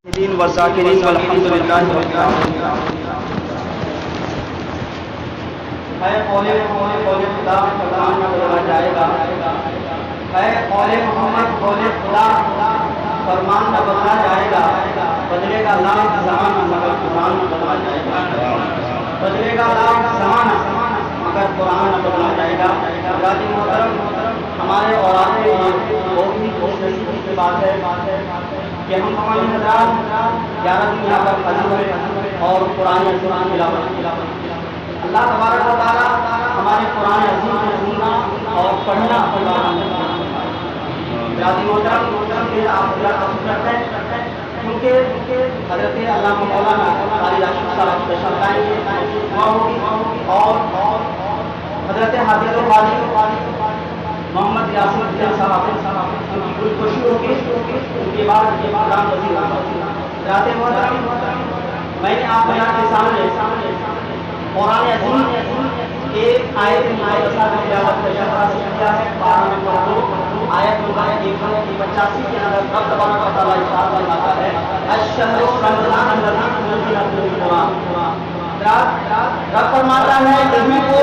الدین والذاکرین والحمد للہ رب العالمین۔ ہے قول خدا فرمان نہ بدلا جائے گا، ہے قول محمد قول خدا فرمان نہ بدلا جائے گا، بدلے گا لاکھ زمانہ مگر قرآن نہ بدلا جائے گا، بدلے گا لاکھ زمانہ مگر قرآن نہ بدلا جائے گا۔ حضرات محترم، ہمارے اور آپ کے لیے بہت ہی خوش نصیبی کی بات ہے کہ ہم تمام حضرات 11 دن یہاں پر حاضر ہوئے اور قرآن عظیم کی تلاوت۔ اللہ تبارک و تعالیٰ ہمارے قرآن عظیم کو سننا اور پڑھنا آپ کرتے ہیں کیونکہ حضرت علامہ مولانا قاری راشد صاحب تشریف لائیں گے اور حضرت حافظ القاری محمد یاسر الدین صاحب کی کوئی خوشی ہوگی، ان کے بعد قرآن وزیر حضرات محترم، میں نے آپ کے سامنے قرآن عظیم ایک آیت مقدسہ کی تلاوت کیا ہے۔ 12 نمبر 2 آیت نمبر 185 کے اندر رب تبارک و تعالیٰ ارشاد فرماتا ہے الشہر رمضان الذی انزل فیہ القرآن۔ رب فرماتا ہے یہی وہ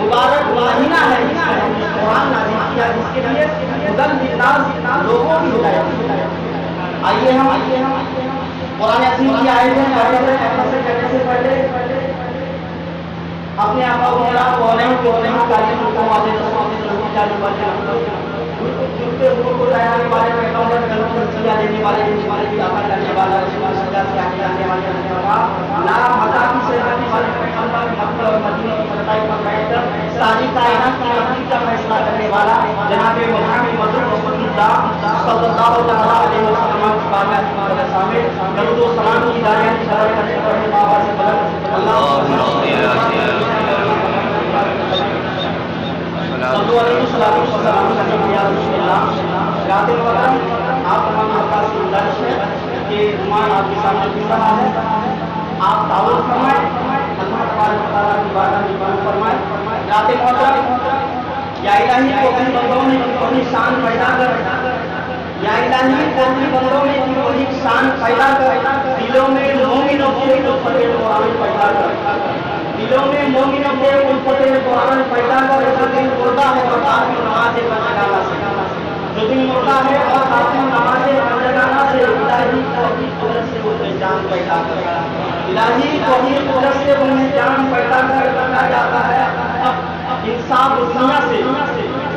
مبارک مہینہ ہے جس میں قرآن نازل کیا، جس کے لیے ہدی للناس لوگوں کی ہدایت۔ آئیے ہم قرآن عظیم کی آیتیں پڑھنے سے پہلے اپنے آقا و مولا تعالیٰ کو تعلیم کو والے جھوٹے حقوق کو ضائع کرنے والے پیغمبر سزا دینے والے بھی آقا کرنے والا سزا سے آگے آنے والے لا متا کی سے آنے والے پیغمبر مکہ اور مدینہ کی فتح پر بیٹھ کر ساری کائنات کی تقدیر کا فیصلہ کرنے والا جناب محمد رسول اللہ صلی اللہ علیہ وسلم کی بارگاہ کے سامنے درود و سلام کی داعیت شرح کرنے والے بابا سے بلند اللہم صل آپ تمام حضرات سے گزارش ہے کہ عنوان آپ کے سامنے مل رہا ہے، آپ تعاون فرمائیں، اللہ تبارک و تعالیٰ کی بارگاہ میں قبول فرمائیں۔ حضرات محترم، یا الہی کو اپنے بندوں میں اپنی شان پیدا کر، یا الہی کو اپنے بندوں میں اپنی شان پیدا کر، دلوں میں مومنوں کے الفت قرآن پیدا کر، دلوں میں مومنوں کے الفت قرآن پیدا کر۔ جو دل مردہ ہے اور آپ کی نمازیں بنجگانا سے، جو دل مردہ ہے اور آپ کی نمازیں بنجگانا سے الہی توحید قدرت سے انہیں جان پیدا کر، الہی توحید قدرت سے انہیں جان پیدا کر بنا جاتا ہے۔ انصاف دنیا سے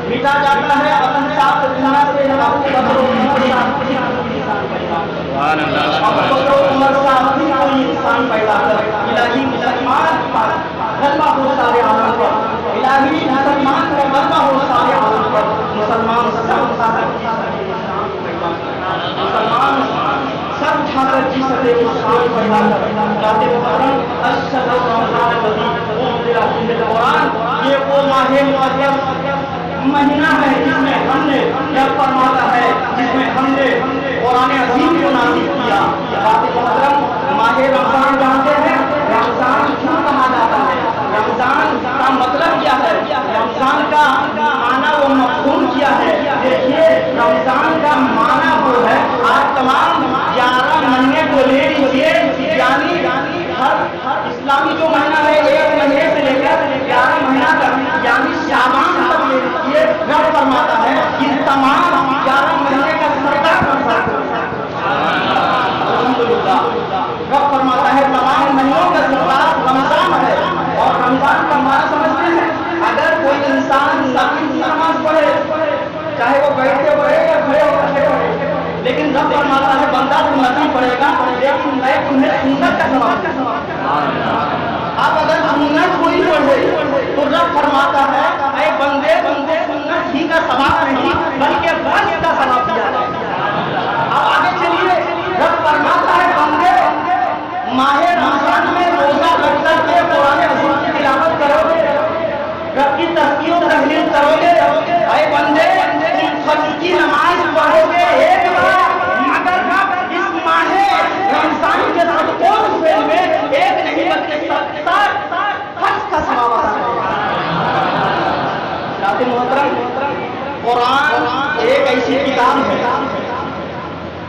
مٹا جاتا ہے اور انصاف دنیا سے ابو بکر و عمر صاحب کی کوئی انسان پیدا کر، ابو بکر و عمر صاحب کی کوئی انسان پیدا کر۔ الہی مسلمان پر غلبہ ہو سارے عالم پر، الہی مسلمان پر غلبہ ہو سارے عالم پر، مسلمان سب صاحب کی شان پیدا کر، مسلمان سب اٹھا کر جی سکے اس شان پیدا کر۔ ذات محترم الشہر رمضان الذی انزل فیہ القرآن، یہ وہ ماہ معظم مہینہ ہے جس میں ہم نے رب فرماتا ہے جس میں ہم نے قرآن عظیم کو نازل کیا۔ ذات محترم ماہ رمضان جانتے ہیں رمضان کیوں کہا جاتا ہے، رمضان کا مطلب کیا ہے، رمضان کا معنی و مفہوم کیا ہے۔ دیکھیے رمضان کا معنی وہ ہے، آپ تمام 11 مہینے کو لے لیجیے، یعنی ہر اسلامی جو مہینہ ہے 1 مہینے سے لے کر 11 مہینہ تک، یعنی شعبان تک لے لیجیے، رب فرماتا ہے کہ تمام 11 مہینے کا سردار الحمدللہ، رب فرماتا ہے تمام مہینوں کا سردار رمضان ہے۔ اور رمضان کا معنی سمجھتے ہیں، اگر کوئی انسان نفل کی نماز پڑھے، چاہے وہ بیٹھے پڑھے یا کھڑے ہو کر پڑھے، لیکن رب فرماتا ہے بندہ تو نفل پڑھے گا لیکن میں تمہیں سنت کا ثواب دوں گا۔ اب اگر سنت کوئی پڑھے تو رب فرماتا ہے اے بندے سنت ہی کا ثواب نہیں بلکہ فرض کا ثواب دیا جائے گا۔ اب آگے چلیے، رب فرماتا ہے بندے ماہ رمضان میں روزہ رکھ کر کے قرآن عظیم کی تلاوت کرو گے، رب کی تذکیر و تحلیل کرو گے، اے بندے تم فجر کی نماز پڑھو گے ایک بار، مگر اس ماہ رمضان کے صدقوں میں ایک نہیں بلکہ 70 حج کا ثواب عطا کرے گا۔ حضرات محترم، قرآن ایک ایسی کتاب ہے،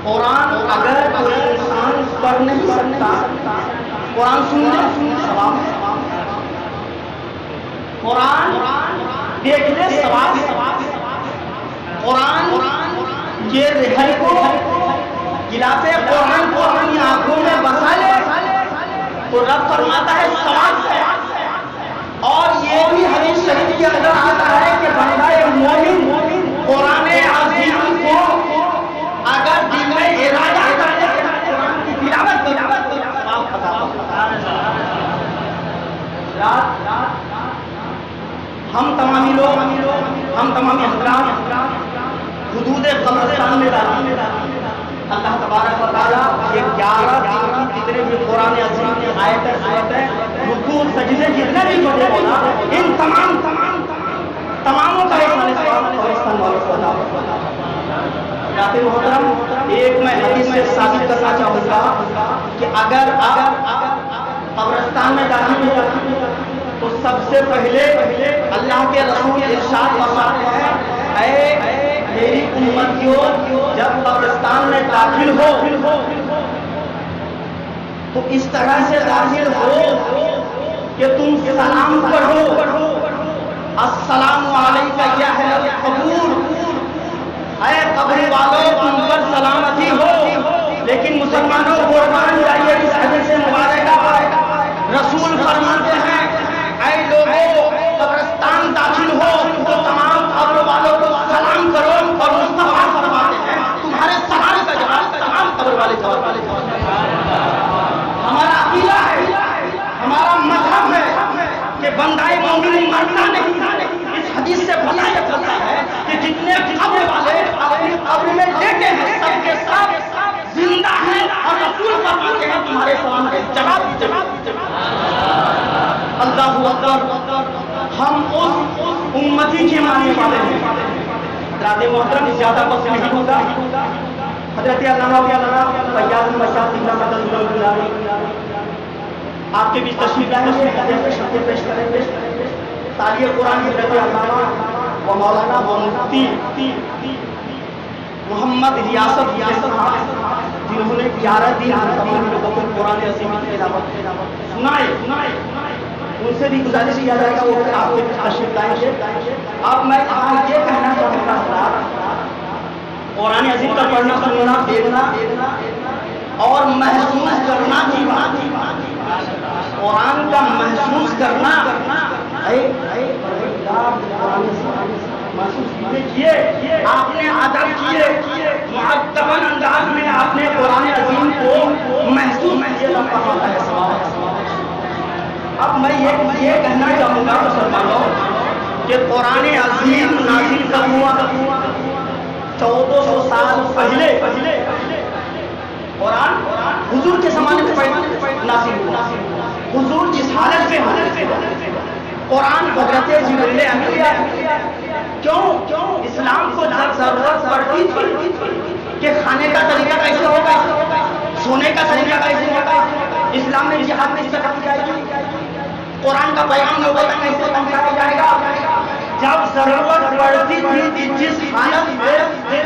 قرآن اگر کوئی انسان پڑھ نہیں سکتا، قرآن سن لے ثواب، قرآن دیکھ لے ثواب، قرآن یہ رہائی کو غلاف قرآن کو اپنی آنکھوں میں بسا لے تو رب فرماتا ہے ثواب ہے۔ اور یہ بھی حدیث شریف کے اندر آتا ہے کہ بندہ مومن قرآن عظیم کو اگر دل میں ارادہ کرے قرآن کی تلاوت ثواب عطا ہوتا ہے۔ ہم تمامی لوگ، ہم تمامی حضرات حدود قبرستان میں ڈالیں، اللہ تبارک و تعالیٰ یہ 11 دن کی جتنے بھی قرآن عظیم کی آیتیں سورتیں رکوع سجدے جتنے بھی پڑھے ہونا ان تماموں کا قبرستان والوں کو عطا ہوتا ہے۔ جناب محترم، ایک میں حدیث سے ثابت کرنا چاہوں گا کہ اگر قبرستان میں داخل ہو تو سب سے پہلے اللہ کے رسول ارشاد فرماتے ہیں، اے میری امتیوں جب قبرستان میں داخل ہو تو اس طرح سے داخل ہو کہ تم سلام پڑھو، السلام علیکم یا اہل القبور، اے قبر والوں تم پر سلامتی ہو۔ لیکن مسلمانوں قربان جائیے اس حدیث مبارکہ، رسول فرماتے ہیں اے لوگوں قبرستان داخل ہو تو تمام قبر والوں کو سلام کرو، اور مصطفیٰ فرماتے ہیں تمہارے سلام کا جواب تمام قبر والے جواب والے۔ ہمارا عقیدہ ہے، ہمارا مذہب ہے کہ بندہ مومن مرتا نہیں۔ اس حدیث سے پتہ یہ چلتا ہے کہ جتنے قبر والے اپنی قبر میں لیٹے ہیں سب کے ساتھ زندہ ہیں، اور رسول فرماتے ہیں تمہارے سلام کے جواب۔ اللہ اکبر، ہم اس امتی کے ماننے والے ہیں۔ حضرات محترم، زیادہ وقت نہیں ہوگا، حضرت علامہ فیاض مشاط آپ کے بیچ تشریف لائیں، اس میں شرطیں پیش کریں گے۔ تالیہ قرآن کی حضرت علامہ و مولانا و مفتی محمد ریاست جنہوں نے 11 دن تمام لوگوں کو قرآن عظیم کی تلاوت سنائے، ان سے بھی گزارش کیا جائے گا وہ آپ کے تشریف لائیں گے۔ اب میں یہ کہنا چاہوں گا، قرآن عظیم کا پڑھنا سننا دیکھنا اور محسوس کرنا کی بات، قرآن کا محسوس کرنا، محسوس کیے، آپ نے ادب کیے، معتبر انداز میں آپ نے قرآن عظیم کو محسوس کیے۔ اب میں یہ کہنا چاہوں گا مسلمانوں کہ قرآن عظیم نازل کب ہوا؟ 1400 سال پہلے قرآن حضور کے زمانے میں نازل ہوا۔ حضور جس حالت میں قرآن حضرت جبریل امین کیوں اسلام کو ضرورت پڑتی تھی کہ کھانے کا طریقہ کیسے ہوگا، سونے کا طریقہ کیسے ہوگا، اسلام میں جہاد میں استقامت جائے گی، قرآن کا پیغام لوگوں تک کیسے پہنچایا جائے گا۔ جب ضرورت پڑتی تھی جس حالت میں،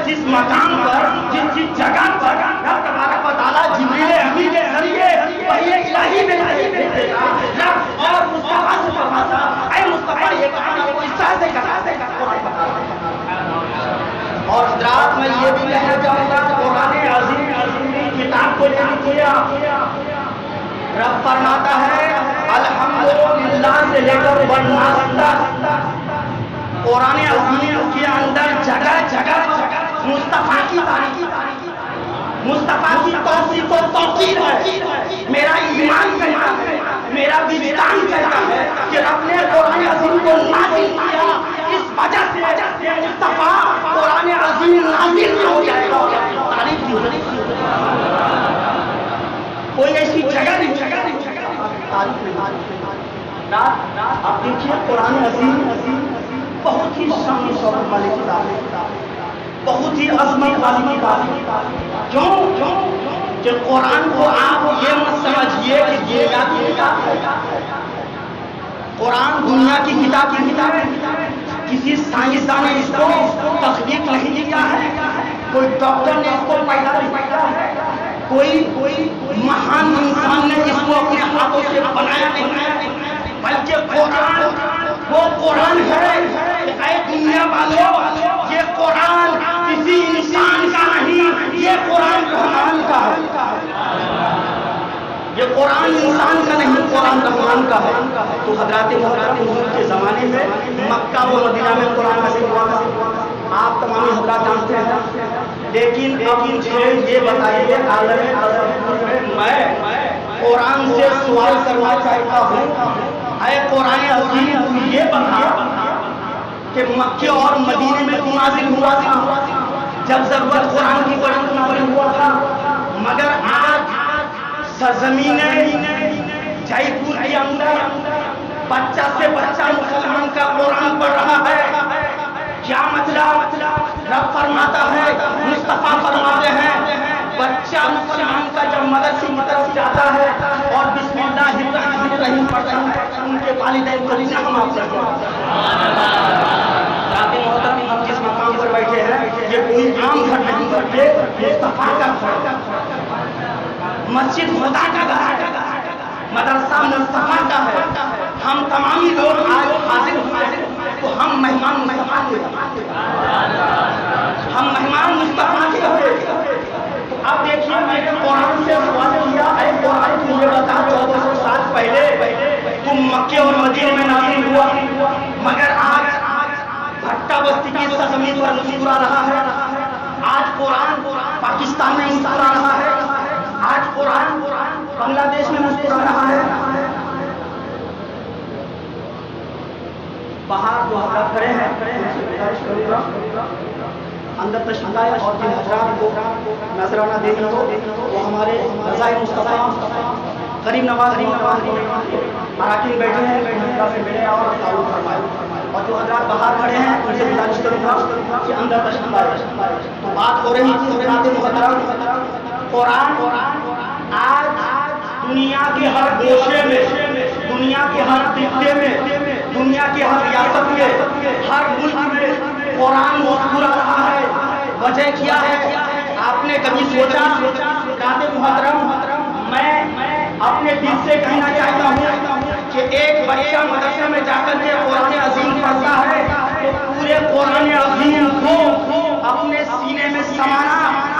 جس مقام پر، جس جگہ پر رب تبارک و تعالیٰ جبریل امین کے ذریعے وحی الہی میں رب اور مصطفیٰ سے فرماتا، اے مصطفیٰ یہ کام آپ کو اس طرح سے کرنا ہے۔ اور حضرات میں یہ بھی کہنا چاہوں گا قرآن عظیم کی کتاب کو لے کیا، رب فرماتا ہے الحمدللہ سے لے کر والناس تک قرآن عظیم کے اندر جگہ جگہ مصطفیٰ کی تعریف، مصطفیٰ کی توصیف و توقیر ہے۔ میرا ایمان کہتا ہے، میرا وجدان کہتا ہے کہ رب نے قرآن عظیم کو نازل کیا، اس وجہ سے مصطفیٰ قرآن عظیم نازل ہو جائے گا، تعریف کی کوئی ایسی جگہ نہیں، آپ دیکھیے قرآن عظیم بہت ہی شان و شوکت والی کتاب ہے، بہت ہی عظمت والی کتاب ہے۔ کیوں کہ قرآن کو آپ یہ مت سمجھیے کہ دنیا کی کتاب ہے، قرآن دنیا کی کتاب ہے، کسی سائنسدان نے اس کو تخلیق نہیں کیا ہے، کوئی ڈاکٹر نے اس کو پیدا نہیں کیا ہے، کوئی مہان انسان نے اس کو اپنے ہاتھوں سے بنایا نہیں، بلکہ قرآن وہ قرآن ہے۔ اے دنیا والوں، یہ قرآن کسی انسان کا نہیں، یہ قرآن رحمان کا ہے۔ یہ قرآن انسان کا نہیں، قرآن رحمان کا ہے۔ تو حضرات محترم حضور کے زمانے میں مکہ و مدینہ میں قرآن نازل ہوا تھا، آپ تمام حضرات جانتے ہیں۔ لیکن اب مجھے یہ بتائیے، عالم تصوف میں میں قرآن سے سوال کرنا چاہتا ہوں، اے قرآن عظیم تو یہ بتا کہ مکے اور مدینے میں تو نازل ہوا تھا، جب ضرورت قرآن کی پڑی تو نازل ہوا تھا، مگر آج سرزمین جے پور کے اندر بچہ سے بچہ مسلمان کا قرآن پڑھ رہا ہے۔ کیا مطلب؟ رب فرماتا ہے، مصطفیٰ فرماتے ہیں، بچہ مسلمان کا جب مدرسے کی طرف جاتا ہے اور بسم اللہ الرحمن الرحیم پڑھتا ہے، ان کے والدین کو نہ ہم آپ سے ہم جس مقام پر بیٹھے ہیں یہ کوئی عام گھر نہیں کرتے، مصطفیٰ کا گھر، مسجد خدا کا گھر، مدرسہ مصطفیٰ کا ہے۔ ہم تمامی لوگ آج حاضر ہوئے تو ہم مہمان مصطفیٰ کے ہیں، ہم مہمان مصطفیٰ کے ہیں۔ اب دیکھیے، میں نے قرآن سے سوال کیا، اے قرآن تو یہ بتا 1400 سال پہلے تم مکے اور مدینے میں نازل ہوا، مگر آج بھٹا بستی کی سرزمین پر مسکرا رہا ہے، آج قرآن پاکستان میں مسکرا رہا ہے، آج قرآن بنگلہ دیش میں مسکرا رہا ہے۔ باہر جو حضرات کھڑے ہیں اندر تشریف لائے اور جن حضرات کو نذرانہ دینا ہو وہ ہمارے رضائے مصطفیٰ غریب نواز اراکین بیٹھے ہیں، ان سے ملے اور تعارف فرمائے، اور جو حضرات باہر کھڑے ہیں ان سے گزارش کروں گا کہ اندر تشریف لائے۔ تو بات ہو رہی تھی حضرات محترم، قرآن آج دنیا کے ہر گوشے میں، دنیا کے ہر خطے میں، دنیا کی ہر ریاست میں، ہر ملک میں قرآن مسکرا رہا ہے۔ وجہ کیا ہے؟ آپ نے کبھی سوچا؟ حضرات محترم، میں اپنے دل سے کہنا چاہتا ہوں کہ ایک بچہ مدرسے میں جا کر کے قرآن عظیم پڑھتا ہے تو پورے قرآن عظیم کو اپنے سینے میں سمانا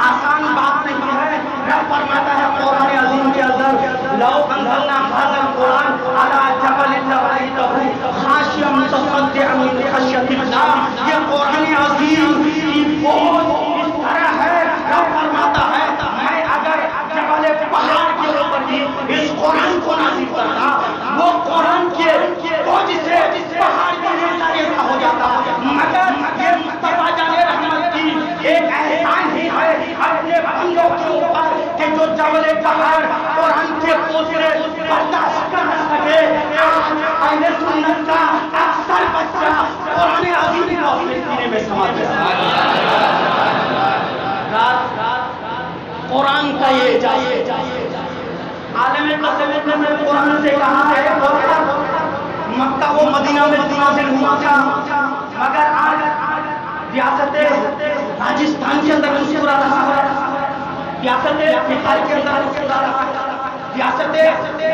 آسان بات نہیں ہے۔ رب فرماتا ہے قرآن عظیم کے اندر، لو انزلنا هذا القرآن على جبل لرأيته خاشعا متصدعا من خشية الله۔ یہ قرآن عظیم کی بہت اس طرح ہے، رب فرماتا ہے میں اگر جبل پہاڑ کے اوپر بھی اس قرآن کو نازل کرتا، وہ قرآن کے فوج سے پہاڑ کا ریزہ ریزہ ہو جاتا، مگر یہ مصطفیٰ جان رحمت کی ایک احسان ہی ہے اپنے بندوں کے اوپر کہ جو جبل پہاڑ قرآن کے فوج سے برداشت کر نہ سکے، اہل سنت کا اکثر بچہ قرآن عظیم کو اپنے سینے میں سما دیا۔ قرآن کا یہ اعجاز، عالم تصوف نے قرآن سے کہا ہے مکہ و مدینہ میں نازل ہوا تھا، مگر آج ریاست راجستھان کے اندر مسکرا رہا ہے، ریاست بہار کے اندر مسکرا رہا ہے، ریاست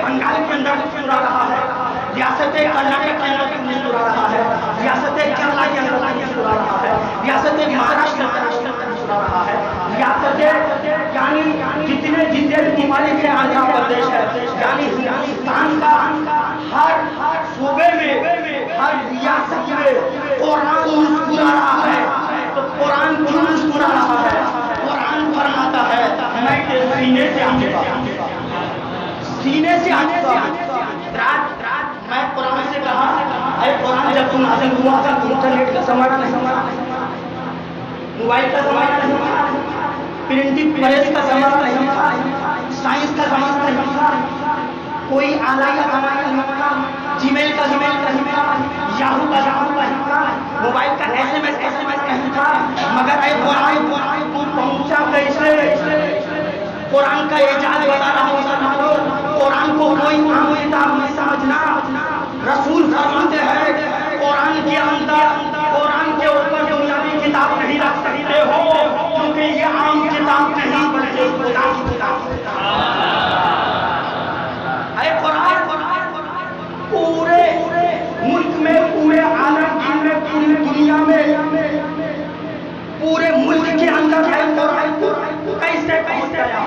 بنگال کے اندر مسکرا رہا ہے، ریاست کرناٹک کے اندر مسکرا رہا ہے، ریاست کیرلا کے اندر مسکرا رہا ہے، ریاست مہاراشٹر کے اندر مسکرا رہا ہے، ریاست یعنی جتنے بھی ممالک ہیں، آندھرا پردیش ہے، یعنی ہندوستان کا ہر صوبے میں، ہر ریاست میں قرآن مسکرا رہا ہے۔ تو قرآن کیوں مسکرا رہا ہے؟ قرآن فرماتا ہے میں تیرے سینے سے آنے گا، سینے سے آنے گا۔ رات میں قرآن سے کہا، اے قرآن جب تم نازل ہوا تھا انٹرنیٹ کا زمانہ نہیں تھا، موبائل کا زمانہ نہیں تھا، پرنٹنگ پریس کا زمانہ نہیں تھا، سائنس کا زمانہ نہیں تھا، کوئی آلہ کا زمانہ نہیں تھا، جی میل کا نہیں تھا، یاہو کا نہیں تھا، موبائل کا ایس ایم ایس نہیں تھا، مگر اے قرآن تو پہنچا کیسے؟ قرآن کا اعجاز بتا رہا ہوں، قرآن کو کوئی عام کتاب نہیں سمجھنا۔ رسول فرماتے ہیں قرآن کے اندر، قرآن کے اوپر دنیاوی کتاب نہیں رکھ سکتے ہو، کیونکہ یہ عام کتاب نہیں بلکہ خدا کی کتاب اے قرآن پورے ملک میں، پورے عالم میں، پوری دنیا میں، پورے ملک کے اندر ہے قرآن کیسے پہنچ گیا؟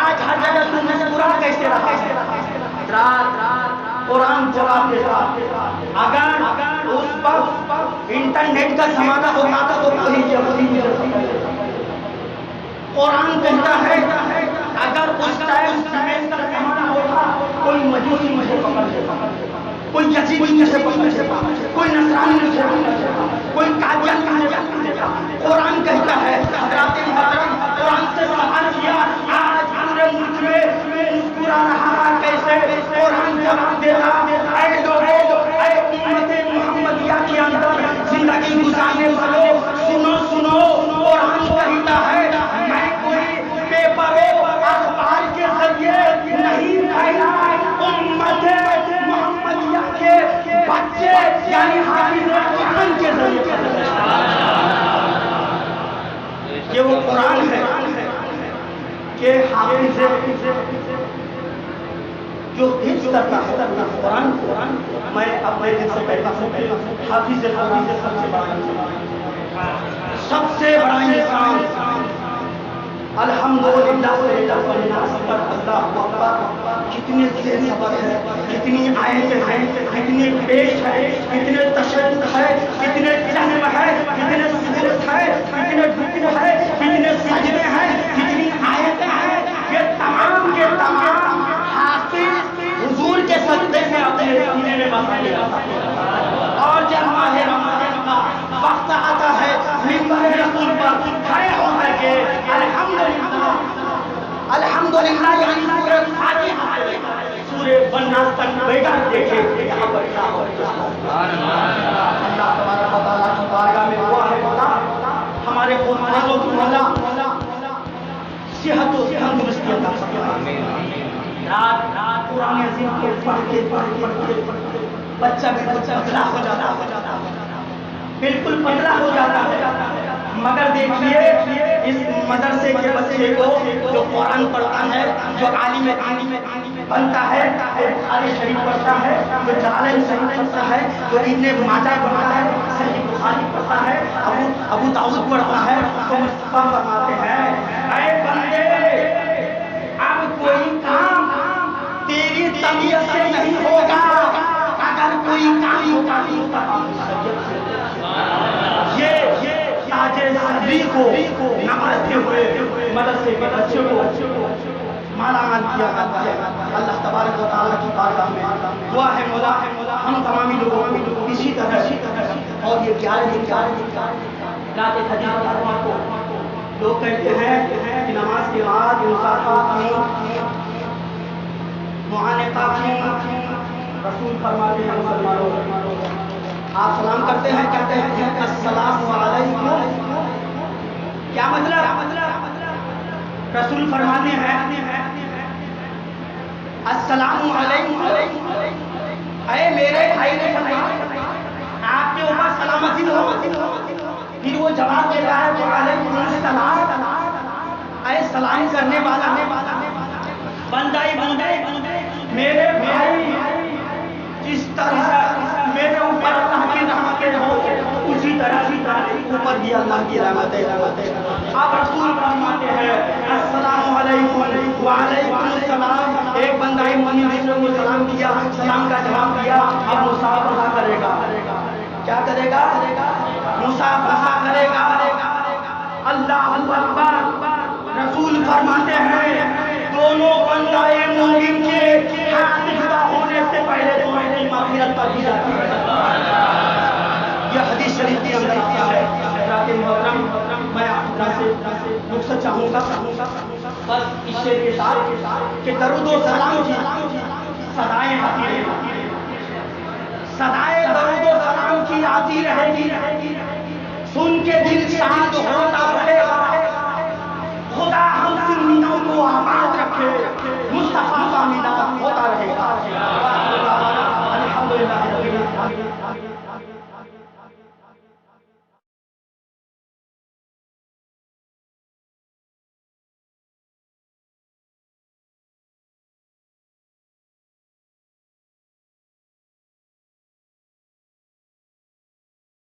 آج ہر جگہ تم مسکرا کیسے رہا؟ قرآن جواب دیتا اگر اس وقت انٹرنیٹ کا زمانہ ہوتا تھا تو کوئی یہودی قرآن کہتا ہے اگر اس ٹائم سیمنٹ کا زمانہ ہوتا کوئی مجوسی مجھے پکڑ لیتا، کوئی یزیدی مجھے پکڑ لیتا، کوئی نصرانی مجھے پکڑ لیتا، کوئی قادیانی مجھے پکڑ لیتا۔ قرآن کہتا ہے حضرات محترم قرآن سے سوال کیا آج پورے ملک میں مسکرا رہا کیسے؟ قرآن جواب دیتا اے لوگوں، اے امت محمدیہ کے اندر زندگی گزارنے والوں، سنو سنو، قرآن کہتا ہے میں کوئی پیپر اخبار کے ذریعے نہیں پھیلا، امت محمدیہ کے بچے یعنی حافظ قرآن کے ذریعے یہ وہ قرآن ہے کہ حافظ جو حفظ کرتا ہے قرآن میں اپنے دل سے کہتا ہوں حافظ قرآن سب سے بڑا انسان الحمدللہ اللہ اکبر، کتنے دیر صبر ہے، کتنی آیتیں ہیں، کتنے پیش ہے، کتنے تشدد ہے، کتنے جذب ہے، کتنے سجود ہے، کتنے رکوع ہے، کتنے سجدے ہیں، کتنی آیتیں ہیں، یہ تمام کے تمام حافظ حضور کے سجدے میں اپنے سینے میں بسا لیا۔ اور جب ماہ رمضان کا وقت آتا ہے منبر رسول پر کھڑے ہو کر کے الحمدللہ یعنی سورہ فاتحہ سے سورہ بناس تک بیٹھ دیکھے یہاں پر کیا ہو اللہ تبارک و تعالیٰ کی بارگاہ میں دعا ہے مولا ہمارے قرآنوں کی مولا صحت و تندرستی عطا فرمائے۔ رات قرآن عظیم کو پڑھ کے بچہ پتلا ہو جاتا بالکل پتلا ہو جاتا ہے، مگر دیکھیے اس مدرسے کے بچے کو جو قرآن پڑھتا ہے، جو عالم بنتا ہے، جو بخاری شریف پڑھتا ہے، جو جلالین شریف پڑھتا ہے، جو ابن ماجہ پڑھتا ہے، صحیح بخاری پڑھتا ہے، ابو داؤد پڑھتا ہے، تو مصطفیٰ فرماتے ہیں اے بندے اب کوئی کام تیری طبیعت سے نہیں ہوگا، اگر کوئی کام ہوگا یہ تاجے صدری کو نوازتے ہوئے مدرسے کے بچوں کو مالا مال کیا کرتا ہے۔ اللہ تبارک و تعالیٰ کی بارگاہ میں دعا ہے مولا ہم تمامی لوگوں اسی طرح اور یہ رات حدیث کو لوگ کہتے ہیں کہ نماز کے بعد معانقہ کیوں؟ رسول فرماتے ہیں مسلمانوں آپ سلام کرتے ہیں کہتے ہیں السلام علیکم، کیا مطلب؟ رسول فرماتے ہیں السلام علیکم، اے میرے بھائی آپ کے اوپر سلامتی ہو، پھر وہ جواب دیتا ہے وعلیکم السلام، اے سلام کرنے والا بندے میرے بھائی جس طرح میرے اوپر اللہ کی رحمتیں ہو اسی طرح اوپر بھی اللہ کی رحمتیں۔ اب رسول فرماتے ہیں السلام علیکم وعلیکم السلام، ایک بندہ مومن دوسرے کو سلام کیا، سلام کا جواب دیا، اب مصافحہ کرے گا، کیا کرے گا؟ مصافحہ کرے گا۔ اللہ اکبر، رسول فرماتے ہیں دونوں بندہ مومن کے ہاتھ جدا ہونے سے پہلے دونوں کی مغفرت پر دی جاتی ہے۔ یہ حدیث شریف کے اندر آتا ہے۔ حضرات محترم میں آپ سے رخصت چاہوں گا بس اس شعر کے ساتھ کہ درود و سلام کی صدائیں آتی رہیں گی، صدائیں درود و سلام کی آتی رہے گی، سن کے دل شاد ہوتا رہے گا۔ خدا ہم سنیوں کو آباد رکھے۔